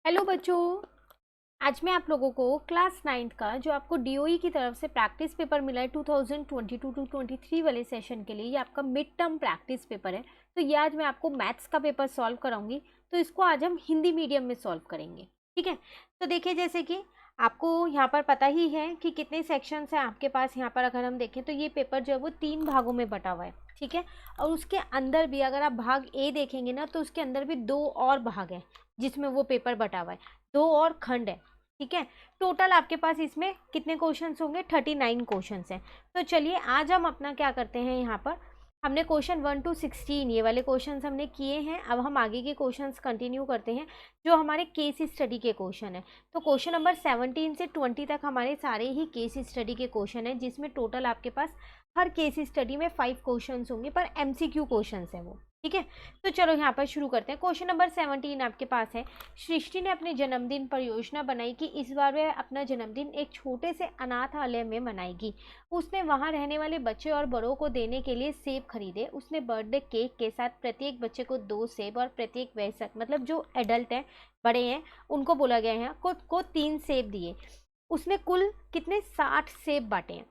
Hello बच्चों, आज मैं आप लोगों को क्लास 9th का जो आपको डीओई की तरफ से प्रैक्टिस पेपर मिला है 2022 टू 23 वाले सेशन के लिए, ये आपका मिड टर्म प्रैक्टिस पेपर है। तो ये आज मैं आपको मैथ्स का पेपर सॉल्व कराऊंगी। तो इसको आज हम हिंदी मीडियम में सॉल्व करेंगे, ठीक है। तो देखिए, जैसे कि आपको यहाँ पर पता ही है कि कितने सेक्शंस हैं आपके पास। यहाँ पर अगर हम देखें तो ये पेपर जो है वो 3 भागों में बटा हुआ है, ठीक है। और उसके अंदर भी अगर आप भाग ए देखेंगे ना, तो उसके अंदर भी 2 और भाग हैं जिसमें वो पेपर बटा हुआ है, 2 और खंड है, ठीक है। टोटल आपके पास इसमें कितने क्वेश्चंस होंगे? 39 क्वेश्चंस हैं। तो चलिए आज हम अपना क्या करते हैं, यहाँ पर हमने क्वेश्चन 1 to 16 ये वाले क्वेश्चंस हमने किए हैं। अब हम आगे के क्वेश्चंस कंटिन्यू करते हैं जो हमारे केस स्टडी के क्वेश्चन है। तो क्वेश्चन नंबर 17 से 20 तक हमारे सारे ही केस स्टडी के क्वेश्चन हैं, जिसमें टोटल आपके पास हर केस स्टडी में 5 क्वेश्चंस होंगे, पर MCQ क्वेश्चंस हैं वो, ठीक है। तो चलो यहाँ पर शुरू करते हैं। क्वेश्चन नंबर 17 आपके पास है, सृष्टि ने अपने जन्मदिन पर योजना बनाई कि इस बार वह अपना जन्मदिन एक छोटे से अनाथालय में मनाएगी। उसने वहां रहने वाले बच्चे और बड़ों को देने के लिए सेब खरीदे। उसने बर्थडे केक के साथ प्रत्येक बच्चे को 2 सेब और प्रत्येक वयस्क, मतलब जो एडल्ट हैं, बड़े हैं, उनको बोला गया है को 3 सेब दिए। उसने कुल कितने 60 सेब बांटे हैं।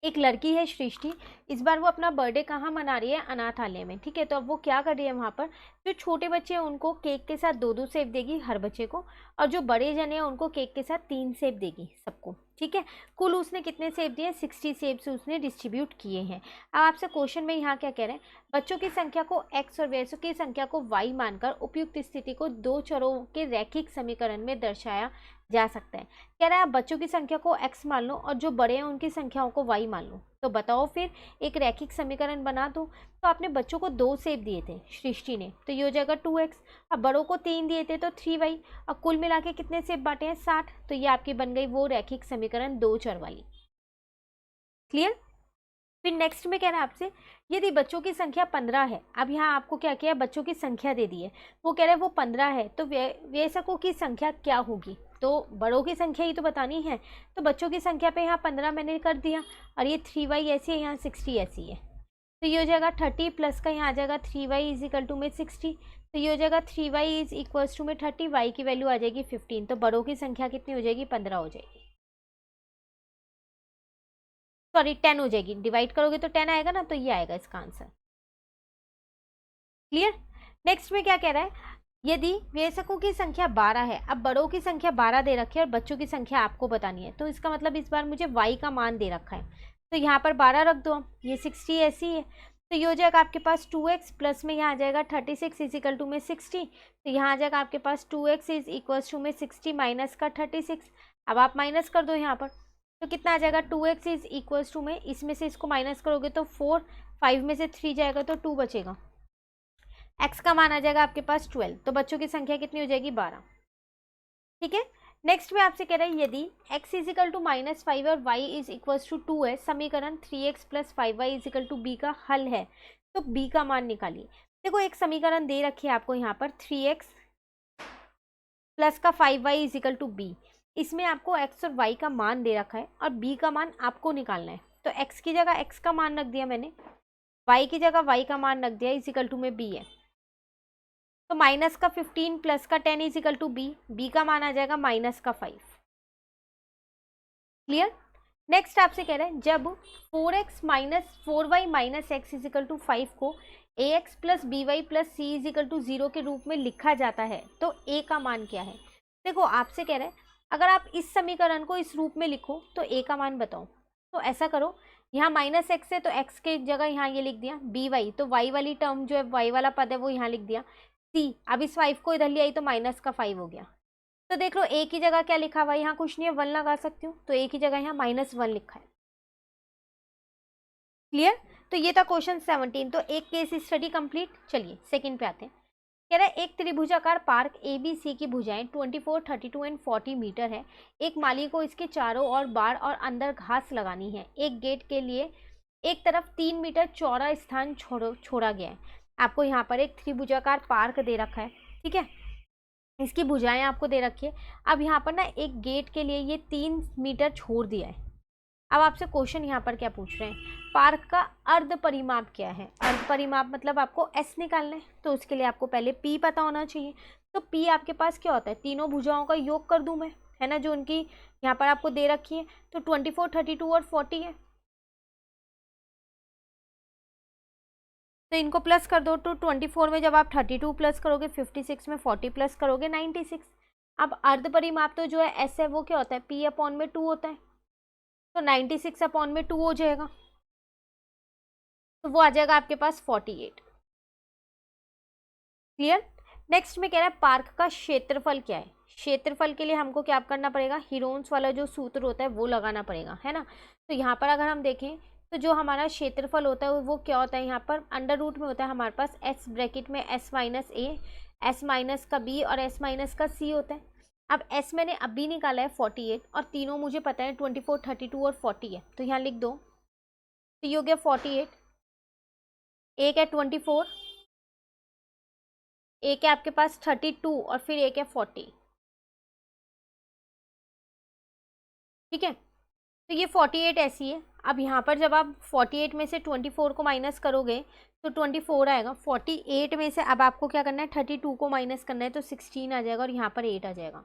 एक लड़की है सृष्टि, इस बार वो अपना बर्थडे कहाँ मना रही है? अनाथालय में, ठीक है। तो अब वो क्या कर रही है, वहाँ पर जो छोटे बच्चे हैं उनको केक के साथ 2-2 सेब देगी हर बच्चे को, और जो बड़े जने हैं उनको केक के साथ 3 सेब देगी सबको, ठीक है। कुल उसने कितने सेब दिए? 60 सेब से उसने डिस्ट्रीब्यूट किए हैं। अब आपसे क्वेश्चन में यहाँ क्या कह रहे हैं, बच्चों की संख्या को x और वयस्कों की संख्या को y मानकर उपयुक्त स्थिति को 2 चरों के रैखिक समीकरण में दर्शाया जा सकता है। कह रहा है आप बच्चों की संख्या को x मान लो और जो बड़े हैं उनकी संख्याओं को y मान लो। तो बताओ फिर एक रैखिक समीकरण बना दो। तो आपने बच्चों को 2 सेब दिए थे सृष्टि ने, तो ये हो जाएगा 2x। अब बड़ों को 3 दिए थे तो 3y, और कुल मिला के कितने सेब बांटे हैं? 60। तो ये आपकी बन गई वो रैखिक समीकरण 2 चर वाली। क्लियर? फिर नेक्स्ट में कह रहा है आपसे, यदि बच्चों की संख्या 15 है। अब यहाँ आपको क्या किया, बच्चों की संख्या दे दी है, वो कह रहा है वो 15 है, तो वयस्कों की संख्या क्या होगी? तो बड़ों की संख्या ही तो बतानी है, तो बच्चों की संख्या पे यहाँ 15 मैंने कर दिया, और ये 3y ऐसी है, यहाँ 60 ऐसी है। तो ये हो जाएगा 30 प्लस का यहाँ आ जाएगा 3y इज इक्वल टू में 60। तो ये हो जाएगा 3y इज इक्वल्स टू में 30, y की वैल्यू आ जाएगी 15। तो बड़ों की संख्या कितनी हो जाएगी? 15 हो जाएगी, सॉरी 10 हो जाएगी। डिवाइड करोगे तो 10 आएगा ना, तो ये आएगा इसका आंसर। क्लियर? नेक्स्ट में क्या कह रहा है, यदि वयस्कों की संख्या 12 है। अब बड़ों की संख्या 12 दे रखी है और बच्चों की संख्या आपको बतानी है, तो इसका मतलब इस बार मुझे y का मान दे रखा है, तो यहाँ पर 12 रख दो। ये 60 ऐसी है, तो ये हो जाएगा आपके पास 2x प्लस में यहाँ आ जाएगा 36 इज इक्वल टू में 60। तो यहाँ आ जाएगा आपके पास 2x इज इक्वल टू में 60 माइनस का 36। अब आप माइनस कर दो यहाँ पर, तो कितना आ जाएगा? 2x इज इक्वल टू में, इसमें से इसको माइनस करोगे तो 4, 5 में से 3 जाएगा तो 2 बचेगा। x का मान आ जाएगा आपके पास 12। तो बच्चों की संख्या कितनी हो जाएगी? 12, ठीक है। नेक्स्ट में आपसे कह रहा है, यदि x इज इक्वल टू -5 और y इज इक्वल टू 2 है, समीकरण 3x plus 5y is equal to b का हल है, तो b का मान निकालिए। देखो एक समीकरण दे रखी है आपको यहाँ पर 3x प्लस का 5y is equal to b। इसमें आपको x और y का मान दे रखा है और b का मान आपको निकालना है। तो x की जगह x का मान रख दिया मैंने, y की जगह y का मान रख दिया, इज इक्वल टू में b है। तो माइनस का 15 प्लस का 10 इज इक्वल टू बी का मान आ जाएगा माइनस का 5। क्लियर? नेक्स्ट आपसे कह रहे हैं, जब 4x minus 4y minus x is equal to 5 को ax plus by plus c is equal to 0 के रूप में लिखा जाता है, तो a का मान क्या है? देखो आपसे कह रहे हैं, अगर आप इस समीकरण को इस रूप में लिखो तो a का मान बताओ। तो ऐसा करो, यहाँ माइनस एक्स है तो x के जगह यहाँ ये लिख दिया, by तो y वाली टर्म जो है, y वाला पद है वो यहाँ लिख दिया, c अब इस 5 को इधर ले आई तो माइनस का 5 हो गया। तो देख लो a की जगह क्या लिखा हुआ है, यहाँ कुछ नहीं है, 1 लगा सकती हूँ, तो a की जगह यहाँ -1 लिखा है। क्लियर? तो ये था क्वेश्चन 17। तो एक केस स्टडी कंप्लीट। चलिए सेकंड पे आते हैं। कह रहा है, एक त्रिभुजाकार पार्क ABC की भुजाएं 24, 32 एंड 40 मीटर है। एक माली को इसके चारों ओर बाड़ और अंदर घास लगानी है। एक गेट के लिए एक तरफ 3 मीटर चौड़ा स्थान छोड़ा गया है। आपको यहाँ पर एक त्रिभुजाकार पार्क दे रखा है, ठीक है, इसकी भुजाएं आपको दे रखी है। अब यहाँ पर ना एक गेट के लिए ये 3 मीटर छोड़ दिया है। अब आपसे क्वेश्चन यहाँ पर क्या पूछ रहे हैं, पार्क का अर्ध परिमाप क्या है? अर्ध परिमाप मतलब आपको एस निकालना है, तो उसके लिए आपको पहले पी पता होना चाहिए। तो पी आपके पास क्या होता है? तीनों भुजाओं का योग कर दूं मैं, है ना, जो उनकी यहाँ पर आपको दे रखी है। तो 24, 32 और 40 है, तो इनको प्लस कर दो। तो 24 में जब आप 32 प्लस करोगे 56 में 40 प्लस करोगे 96। अब अर्ध परिमाप तो जो है एस है वो क्या होता है? पी अपॉन में 2 होता है, तो 96 अपॉन में 2 हो जाएगा, तो वो आ जाएगा आपके पास 48। क्लियर? नेक्स्ट में कह रहा है पार्क का क्षेत्रफल क्या है? क्षेत्रफल के लिए हमको क्या करना पड़ेगा? हीरोन्स वाला जो सूत्र होता है वो लगाना पड़ेगा, है ना। तो यहाँ पर अगर हम देखें तो जो हमारा क्षेत्रफल होता है वो क्या होता है? यहाँ पर अंडर रूट में होता है हमारे पास एस ब्रैकेट में एस माइनस ए, एस माइनस का बी और एस माइनस का सी होता है। अब एस मैंने अभी निकाला है 48 और तीनों मुझे पता है 24, 32 और 40 है, तो यहाँ लिख दो। तो ये हो गया 48, एक है 24, एक है आपके पास 32 और फिर एक है 40। ठीक है, तो ये 48 ऐसी है। अब यहाँ पर जब आप 48 में से 24 को माइनस करोगे तो 24 आएगा। 48 में से अब आपको क्या करना है? 32 को माइनस करना है, तो 16 आ जाएगा और यहाँ पर 8 आ जाएगा।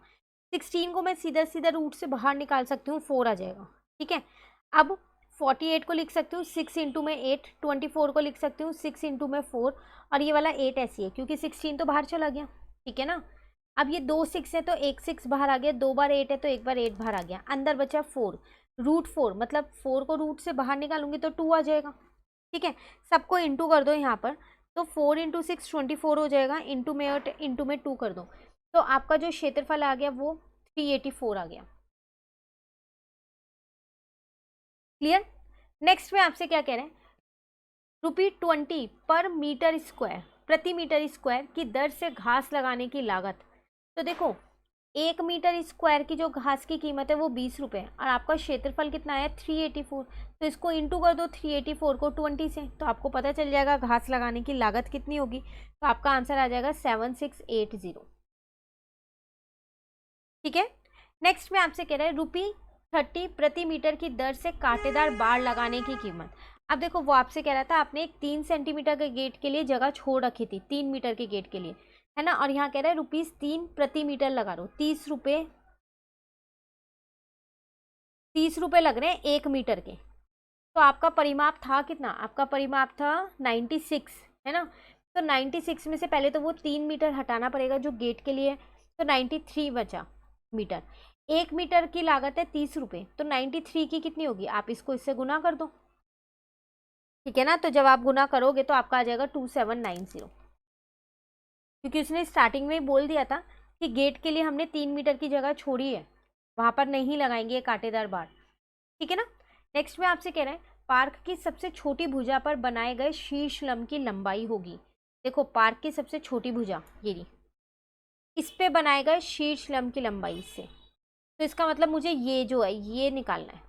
16 को मैं सीधा सीधा रूट से बाहर निकाल सकती हूँ, 4 आ जाएगा। ठीक है, अब 48 को लिख सकती हूँ 6 इंटू में 8, 24 को लिख सकती हूँ 6 इंटू में 4, और ये वाला 8 ऐसी है क्योंकि 16 तो बाहर चला गया। ठीक है ना, अब ये 2 6 है तो एक 6 बाहर आ गया, 2 बार 8 है तो एक बार 8 बाहर आ गया, अंदर बचा 4। रूट 4 मतलब 4 को रूट से बाहर निकालूंगी तो 2 आ जाएगा। ठीक है, सबको इंटू कर दो यहाँ पर, तो 4 इंटू 6 24 हो जाएगा, इंटू में 8 इंटू में 2 कर दो, तो आपका जो क्षेत्रफल आ गया वो 384 आ गया। क्लियर? नेक्स्ट में आपसे क्या कह रहे हैं? ₹20 पर मीटर स्क्वायर, प्रति मीटर स्क्वायर की दर से घास लगाने की लागत। तो देखो 1 मीटर स्क्वायर की जो घास की कीमत है वो 20 रुपये और आपका क्षेत्रफल कितना है? 384। तो इसको इंटू कर दो 384 को 20 से, तो आपको पता चल जाएगा घास लगाने की लागत कितनी होगी। तो आपका आंसर आ जाएगा 7680। ठीक है, नेक्स्ट में आपसे कह रहे हैं ₹30 प्रति मीटर की दर से कांटेदार बाड़ लगाने की कीमत। अब देखो वो आपसे कह रहा था आपने एक 3 सेंटीमीटर के गेट के लिए जगह छोड़ रखी थी, 3 मीटर के गेट के लिए, है ना, और यहाँ कह रहा है ₹3 प्रति मीटर लगा दो, 30 रुपये लग रहे हैं 1 मीटर के। तो आपका परिमाप था कितना? आपका परिमाप था 96, है ना। तो 96 में से पहले तो वो 3 मीटर हटाना पड़ेगा जो गेट के लिए, तो 93 बचा मीटर। 1 मीटर की लागत है 30 रुपये, तो 93 की कितनी होगी? आप इसको इससे गुना कर दो। ठीक है ना, तो जब आप गुना करोगे तो आपका आ जाएगा 2790, क्योंकि उसने स्टार्टिंग में ही बोल दिया था कि गेट के लिए हमने 3 मीटर की जगह छोड़ी है, वहाँ पर नहीं लगाएंगे कांटेदार बाड़। ठीक है ना, नेक्स्ट में आपसे कह रहे हैं पार्क की सबसे छोटी भुजा पर बनाए गए शीर्ष लंब की लंबाई होगी। देखो पार्क की सबसे छोटी भुजा ये रही, इस पे बनाए गए शीर्ष लंब की लंबाई से, तो इसका मतलब मुझे ये जो है ये निकालना है।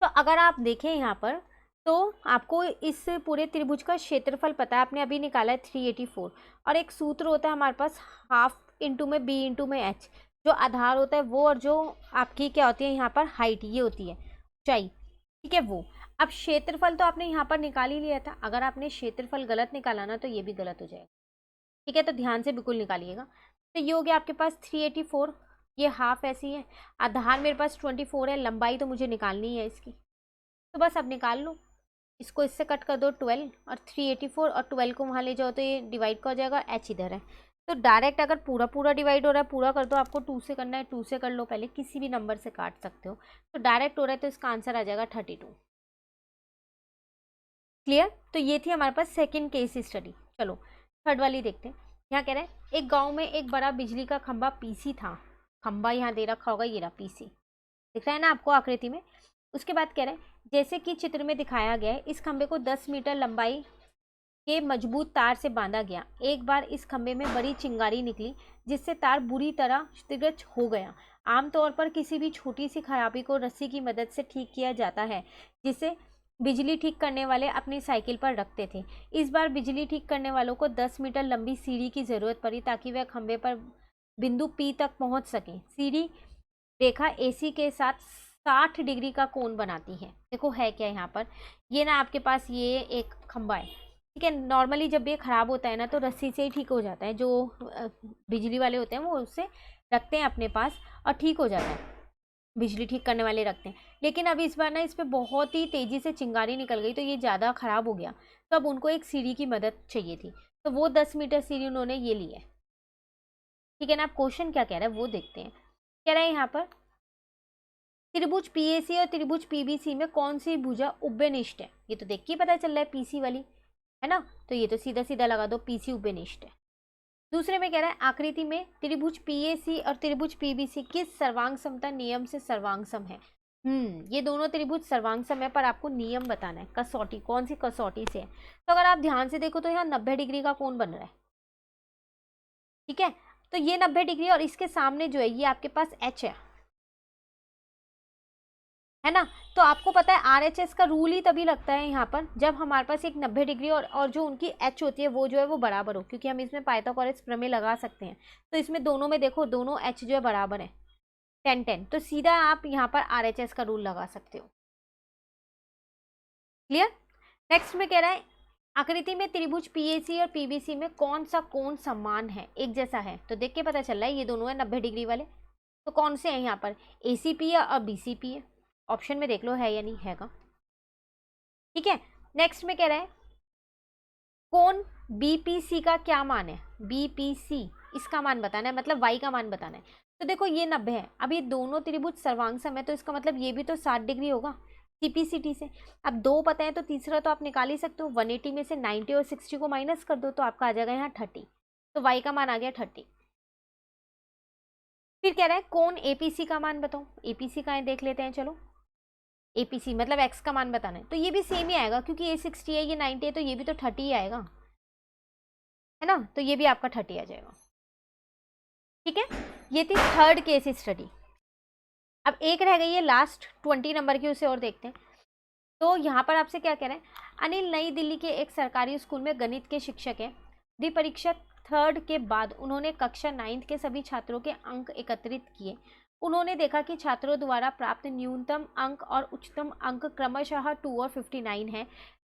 तो अगर आप देखें यहाँ पर तो आपको इस पूरे त्रिभुज का क्षेत्रफल पता है, आपने अभी निकाला है 384, और एक सूत्र होता है हमारे पास हाफ इंटू में बी इंटू में एच, जो आधार होता है वो और जो आपकी क्या होती है यहाँ पर हाइट ये होती है ऊंचाई। ठीक है, वो अब क्षेत्रफल तो आपने यहाँ पर निकाल ही लिया था, अगर आपने क्षेत्रफल गलत निकाला ना तो ये भी गलत हो जाएगा। ठीक है, तो ध्यान से बिल्कुल निकालिएगा। तो ये हो गया आपके पास 384, ये हाफ ऐसी है, आधार मेरे पास 24 है, लंबाई तो मुझे निकालनी है इसकी, तो बस अब निकाल लो। इसको इससे कट कर दो 12 और 384 और 12 को वहाँ ले जाओ तो ये डिवाइड का हो जाएगा, एच इधर है, तो डायरेक्ट अगर पूरा पूरा डिवाइड हो रहा है पूरा कर दो, आपको 2 से करना है 2 से कर लो, पहले किसी भी नंबर से काट सकते हो, तो डायरेक्ट हो रहा है तो इसका आंसर आ जाएगा 32। क्लियर? तो ये थी हमारे पास सेकेंड केस स्टडी। चलो थर्ड वाली देखते हैं। यहाँ कह रहे हैं एक गाँव में एक बड़ा बिजली का खंभा पीसी था, खंभा यहाँ दे रखा होगा, ये रहा पीसी, दिख रहा है ना आपको आकृति में। उसके बाद कह रहे हैं जैसे कि चित्र में दिखाया गया है इस खंभे को 10 मीटर लंबाई के मजबूत तार से बांधा गया। एक बार इस खंभे में बड़ी चिंगारी निकली जिससे तार बुरी तरह क्षतिग्रस्त हो गया। आमतौर पर किसी भी छोटी सी खराबी को रस्सी की मदद से ठीक किया जाता है, जिसे बिजली ठीक करने वाले अपनी साइकिल पर रखते थे। इस बार बिजली ठीक करने वालों को 10 मीटर लंबी सीढ़ी की जरूरत पड़ी ताकि वह खंभे पर बिंदु P तक पहुंच सके। सीढ़ी रेखा AC के साथ 60 डिग्री का कोण बनाती है। देखो है क्या यहाँ पर, ये ना आपके पास ये एक खंबा है, ठीक है। नॉर्मली जब ये खराब होता है ना तो रस्सी से ही ठीक हो जाता है, जो बिजली वाले होते हैं वो उससे रखते हैं अपने पास और ठीक हो जाता है, बिजली ठीक करने वाले रखते हैं। लेकिन अब इस बार ना इस पर बहुत ही तेज़ी से चिंगारी निकल गई तो ये ज़्यादा ख़राब हो गया, तो अब उनको एक सीढ़ी की मदद चाहिए थी, तो वो 10 मीटर सीढ़ी उन्होंने ये ली है, ठीक है ना। अब क्वेश्चन क्या कह रहा है वो देखते हैं। कह रहा है यहाँ पर त्रिभुज पीएसी और त्रिभुज पीबीसी में कौन सी भुजा उभयनिष्ठ है। ये तो देख के पता चल रहा है पीसी वाली है ना, तो ये तो सीधा सीधा लगा दो, पीसी उभयनिष्ठ है। दूसरे में कह रहा है आकृति में त्रिभुज पीएसी और त्रिभुज पीबीसी किस सर्वांग समता नियम से सर्वांग सम है। ये दोनों त्रिभुज सर्वांग सम है, पर आपको नियम बताना है, कसौटी कौन सी कसौटी से है। तो अगर आप ध्यान से देखो तो यहाँ 90 डिग्री का कोण बन रहा है, ठीक है। तो ये 90 डिग्री और इसके सामने जो है ये आपके पास एच है ना। तो आपको पता है RHS का रूल ही तभी लगता है यहाँ पर जब हमारे पास एक 90 डिग्री और जो उनकी एच होती है वो जो है वो बराबर हो, क्योंकि हम इसमें पाइथागोरस प्रमेय लगा सकते हैं। तो इसमें दोनों में देखो दोनों एच जो है बराबर है 10-10, तो सीधा आप यहाँ पर RHS का रूल लगा सकते हो। क्लियर। नेक्स्ट में कह रहा है आकृति में त्रिभुज पीएसी और पीबीसी में कौन सा कोण समान है, एक जैसा है। तो देख के पता चल रहा है ये दोनों है 90 डिग्री वाले, तो कौन से हैं यहाँ पर, ACP है और BCP है। ऑप्शन में देख लो है या नहीं हैगा, ठीक है। नेक्स्ट में कह रहा है कोण BPC का क्या मान है, BPC इसका मान बताना है, मतलब y का मान बताना है। तो देखो ये 90 है, अब ये दोनों त्रिभुज सर्वांग सम है, तो इसका मतलब ये भी तो 60 डिग्री होगा CPCT से। अब दो पता है तो तीसरा तो आप निकाल ही सकते हो, 180 में से 90 और 60 को माइनस कर दो तो आपका आ जाएगा यहाँ 30, तो y का मान आ गया 30। फिर कह रहा है कोण APC का मान बताओ, APC का है देख लेते हैं चलो। APC मतलब x का मान बताना है, तो ये भी सेम ही आएगा क्योंकि ये 60 है ये 90 है, तो ये भी तो 30 ही आएगा, है ना। तो ये भी आपका 30 आ जाएगा, ठीक है। ये थी थर्ड केस स्टडी। अब एक रह गई है लास्ट 20 नंबर की, उसे और देखते हैं। तो यहाँ पर आपसे क्या कह रहे हैं, अनिल नई दिल्ली के एक सरकारी स्कूल में गणित के शिक्षक हैं। परीक्षा 3rd के बाद उन्होंने कक्षा 9th के सभी छात्रों के अंक एकत्रित किए। उन्होंने देखा कि छात्रों द्वारा प्राप्त न्यूनतम अंक और उच्चतम अंक क्रमशः 2 और 59 है।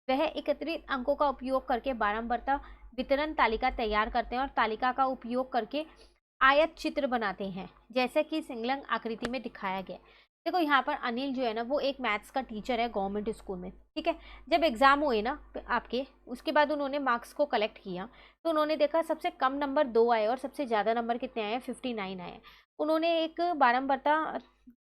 वह एकत्रित अंकों का उपयोग करके बारंबारता वितरण तालिका तैयार करते हैं और तालिका का उपयोग करके आयत चित्र बनाते हैं, जैसे कि सिंगलंग आकृति में दिखाया गया। देखो यहाँ पर अनिल जो है ना वो एक मैथ्स का टीचर है गवर्नमेंट स्कूल में, ठीक है। जब एग्जाम हुए ना आपके, उसके बाद उन्होंने मार्क्स को कलेक्ट किया तो उन्होंने देखा सबसे कम नंबर 2 आए और सबसे ज़्यादा नंबर कितने आए, 59 आए। उन्होंने एक बारंबारता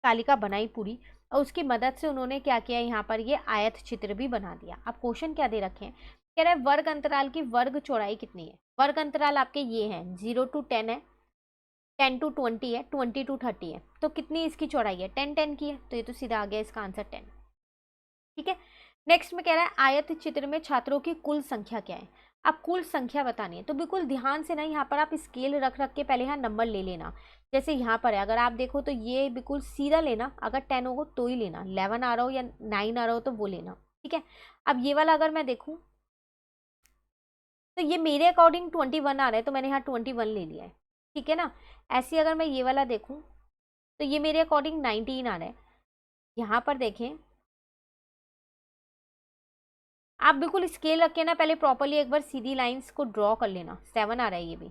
तालिका बनाई पूरी, और उसकी मदद से उन्होंने क्या किया, यहाँ पर ये आयत चित्र भी बना दिया। अब क्वेश्चन क्या दे रखे हैं, कह रहे हैं वर्ग अंतराल की वर्ग चौड़ाई कितनी है। वर्ग अंतराल आपके ये हैं 0 to 10 है, 10 to 20 है, 20 to 30 है। तो कितनी इसकी चौड़ाई है, 10-10 की है, तो ये तो सीधा आ गया इसका आंसर 10, ठीक है। नेक्स्ट में कह रहा है आयत चित्र में छात्रों की कुल संख्या क्या है। अब कुल संख्या बतानी है तो बिल्कुल ध्यान से ना यहाँ पर आप स्केल रख रख के पहले यहाँ नंबर ले लेना। जैसे यहाँ पर है, अगर आप देखो तो ये बिल्कुल सीधा लेना, अगर 10 होगा तो ही लेना, 11 आ रहा हो या 9 आ रहा हो तो वो लेना, ठीक है। अब ये वाला अगर मैं देखूँ तो ये मेरे अकॉर्डिंग 21 आ रहा है, तो मैंने यहाँ 21 ले लिया है, ठीक है ना। ऐसे अगर मैं ये वाला देखूं तो ये मेरे अकॉर्डिंग 19 आ रहा है। यहाँ पर देखें आप बिल्कुल स्केल रख के ना पहले प्रॉपरली एक बार सीधी लाइंस को ड्रॉ कर लेना। 7 आ रहा है ये भी,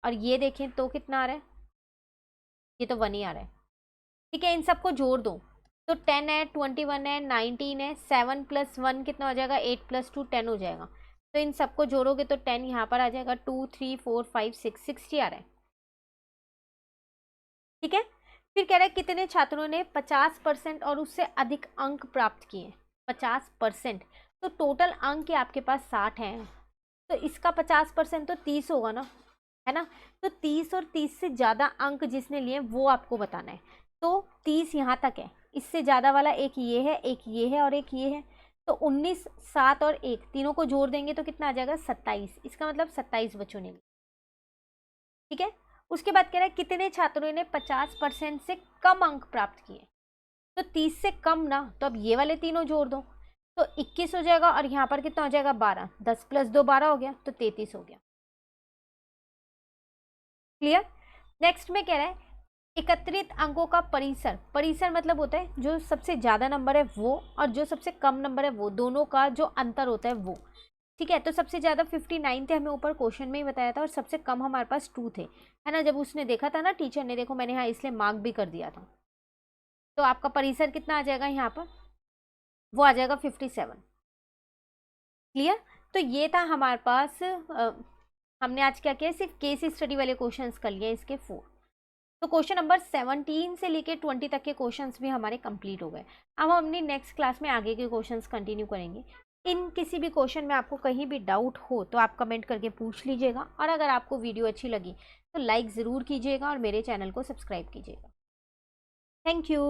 और ये देखें तो कितना आ रहा है, ये तो 1 ही आ रहा है, ठीक है। इन सबको जोड़ दो तो 10 है, 21 है, 19 है, 7 + 1 कितना हो जाएगा, 8 + 2 10 हो जाएगा। तो इन सबको जोड़ोगे तो 10 यहाँ पर आ जाएगा, 2 3 4 5 6 60 आ रहा है, ठीक है। फिर कह रहा है कितने छात्रों ने 50% और उससे अधिक अंक प्राप्त किए। 50%, तो टोटल अंक आपके पास 60 हैं, तो इसका 50% तो 30 होगा ना, है ना। तो 30 और 30 से ज़्यादा अंक जिसने लिए वो आपको बताना है। तो 30 यहाँ तक है, इससे ज़्यादा वाला एक ये है, एक ये है और एक ये है। तो 19, 7 और 1 तीनों को जोड़ देंगे तो कितना आ जाएगा, 27। इसका मतलब 27 बच्चों ने, ठीक है। उसके बाद कह रहा है कितने छात्रों ने 50% से कम अंक प्राप्त किए। तो 30 से कम ना, तो अब ये वाले तीनों जोड़ दो तो 21 हो जाएगा, और यहाँ पर कितना हो जाएगा 12, 10 + 2 12 हो गया, तो 33 हो गया। क्लियर। नेक्स्ट में कह रहा है एकत्रित अंकों का परिसर, परिसर मतलब होता है जो सबसे ज़्यादा नंबर है वो और जो सबसे कम नंबर है वो, दोनों का जो अंतर होता है वो। ठीक है, तो सबसे ज़्यादा 59 थे, हमें ऊपर क्वेश्चन में ही बताया था, और सबसे कम हमारे पास 2 थे, है ना। जब उसने देखा था ना टीचर ने, देखो मैंने यहाँ इसलिए मार्क भी कर दिया था। तो आपका परिसर कितना आ जाएगा यहाँ पर, वो आ जाएगा 57। क्लियर। तो ये था हमारे पास हमने आज क्या किया, सिर्फ केस स्टडी वाले क्वेश्चंस कर लिए इसके 4। तो क्वेश्चन नंबर 17 से लेके 20 तक के क्वेश्चंस भी हमारे कंप्लीट हो गए। अब हम अपनी नेक्स्ट क्लास में आगे के क्वेश्चंस कंटिन्यू करेंगे। इन किसी भी क्वेश्चन में आपको कहीं भी डाउट हो तो आप कमेंट करके पूछ लीजिएगा, और अगर आपको वीडियो अच्छी लगी तो लाइक ज़रूर कीजिएगा और मेरे चैनल को सब्सक्राइब कीजिएगा। Thank you.